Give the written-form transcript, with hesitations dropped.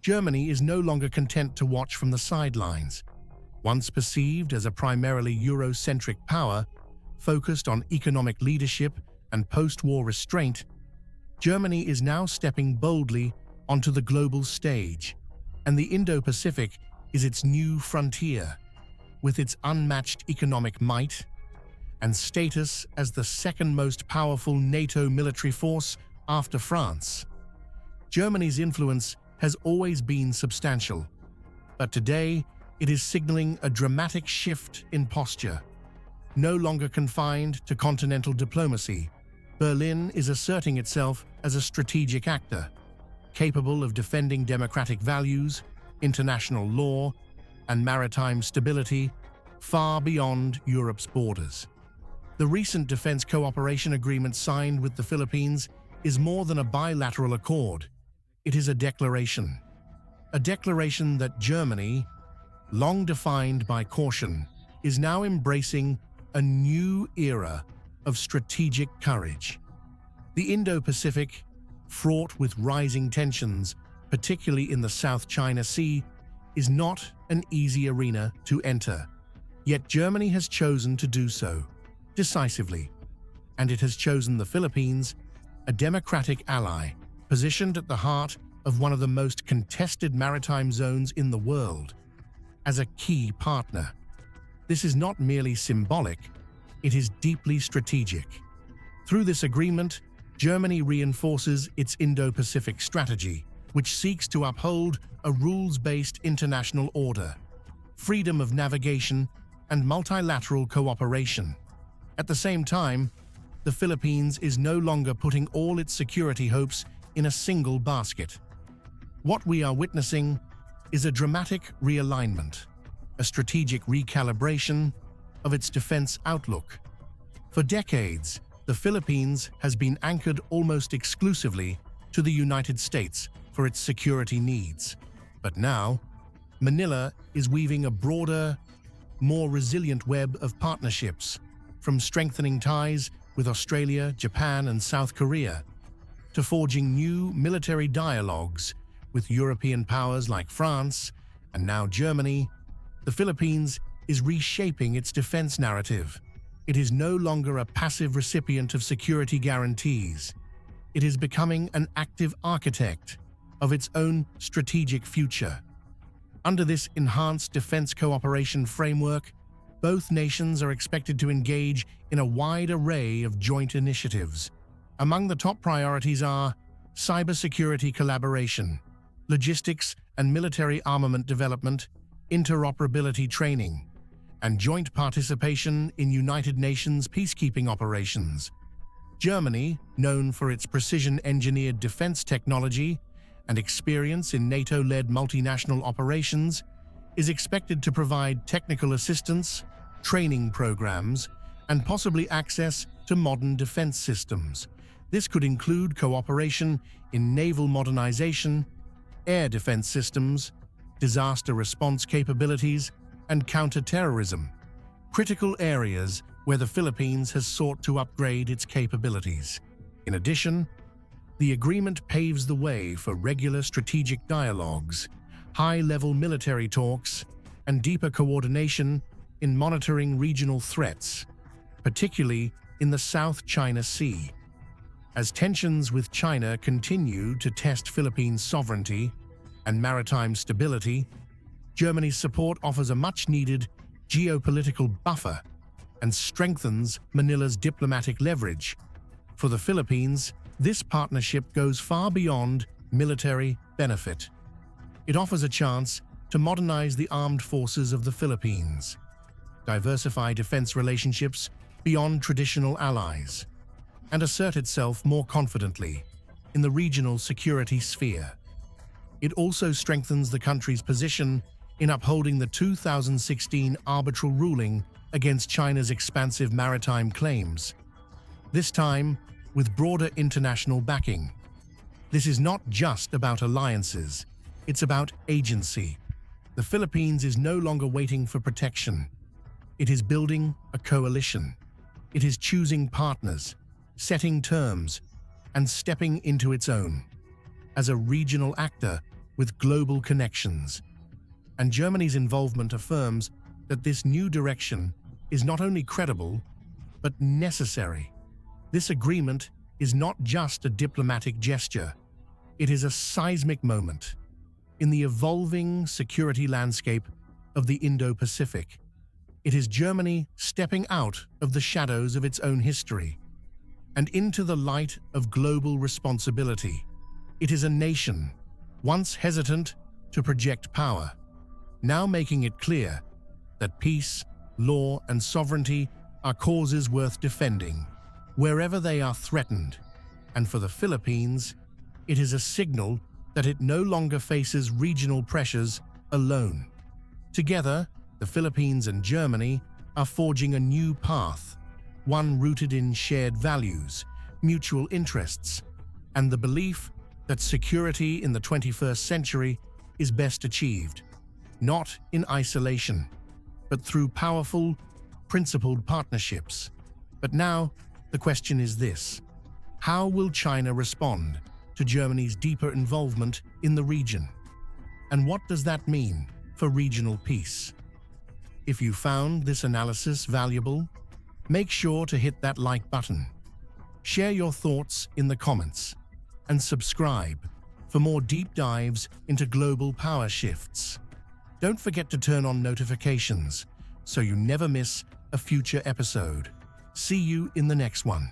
Germany is no longer content to watch from the sidelines. Once perceived as a primarily Eurocentric power, focused on economic leadership and post-war restraint, Germany is now stepping boldly onto the global stage, and the Indo-Pacific is its new frontier. With its unmatched economic might and status as the second most powerful NATO military force after France, Germany's influence has always been substantial, but today it is signaling a dramatic shift in posture. No longer confined to continental diplomacy, Berlin is asserting itself as a strategic actor, capable of defending democratic values, international law, and maritime stability far beyond Europe's borders. The recent defense cooperation agreement signed with the Philippines is more than a bilateral accord. It is a declaration that Germany, long defined by caution, is now embracing a new era of strategic courage. The Indo-Pacific, fraught with rising tensions, particularly in the South China Sea, is not an easy arena to enter. Yet Germany has chosen to do so decisively, and it has chosen the Philippines, a democratic ally, positioned at the heart of one of the most contested maritime zones in the world, as a key partner. This is not merely symbolic, it is deeply strategic. Through this agreement, Germany reinforces its Indo-Pacific strategy, which seeks to uphold a rules-based international order, freedom of navigation, and multilateral cooperation. At the same time, the Philippines is no longer putting all its security hopes in a single basket. What we are witnessing is a dramatic realignment, a strategic recalibration of its defense outlook. For decades, the Philippines has been anchored almost exclusively to the United States for its security needs. But now, Manila is weaving a broader, more resilient web of partnerships, from strengthening ties with Australia, Japan, and South Korea, to forging new military dialogues with European powers like France and now Germany. The Philippines is reshaping its defense narrative. It is no longer a passive recipient of security guarantees. It is becoming an active architect of its own strategic future. Under this enhanced defense cooperation framework, both nations are expected to engage in a wide array of joint initiatives. Among the top priorities are cybersecurity collaboration, logistics and military armament development, interoperability training, and joint participation in United Nations peacekeeping operations. Germany, known for its precision-engineered defense technology and experience in NATO-led multinational operations, is expected to provide technical assistance, training programs, and possibly access to modern defense systems. This could include cooperation in naval modernization, air defense systems, disaster response capabilities, and counter-terrorism, critical areas where the Philippines has sought to upgrade its capabilities. In addition, the agreement paves the way for regular strategic dialogues, high-level military talks, and deeper coordination in monitoring regional threats, particularly in the South China Sea. As tensions with China continue to test Philippines' sovereignty and maritime stability, Germany's support offers a much-needed geopolitical buffer and strengthens Manila's diplomatic leverage. For the Philippines, this partnership goes far beyond military benefit. It offers a chance to modernize the armed forces of the Philippines, diversify defense relationships beyond traditional allies, and assert itself more confidently in the regional security sphere. It also strengthens the country's position in upholding the 2016 arbitral ruling against China's expansive maritime claims, this time with broader international backing. This is not just about alliances, it's about agency. The Philippines is no longer waiting for protection. It is building a coalition. It is choosing partners, setting terms, and stepping into its own. As a regional actor, with global connections. And Germany's involvement affirms that this new direction is not only credible, but necessary. This agreement is not just a diplomatic gesture, it is a seismic moment in the evolving security landscape of the Indo-Pacific. It is Germany stepping out of the shadows of its own history and into the light of global responsibility. It is a nation, once hesitant to project power, now making it clear that peace, law, and sovereignty are causes worth defending wherever they are threatened. And for the Philippines, it is a signal that it no longer faces regional pressures alone. Together, the Philippines and Germany are forging a new path, one rooted in shared values, mutual interests, and the belief that security in the 21st century is best achieved, not in isolation, but through powerful, principled partnerships. But now, the question is this: how will China respond to Germany's deeper involvement in the region? And what does that mean for regional peace? If you found this analysis valuable, make sure to hit that like button. Share your thoughts in the comments and subscribe for more deep dives into global power shifts. Don't forget to turn on notifications so you never miss a future episode. See you in the next one.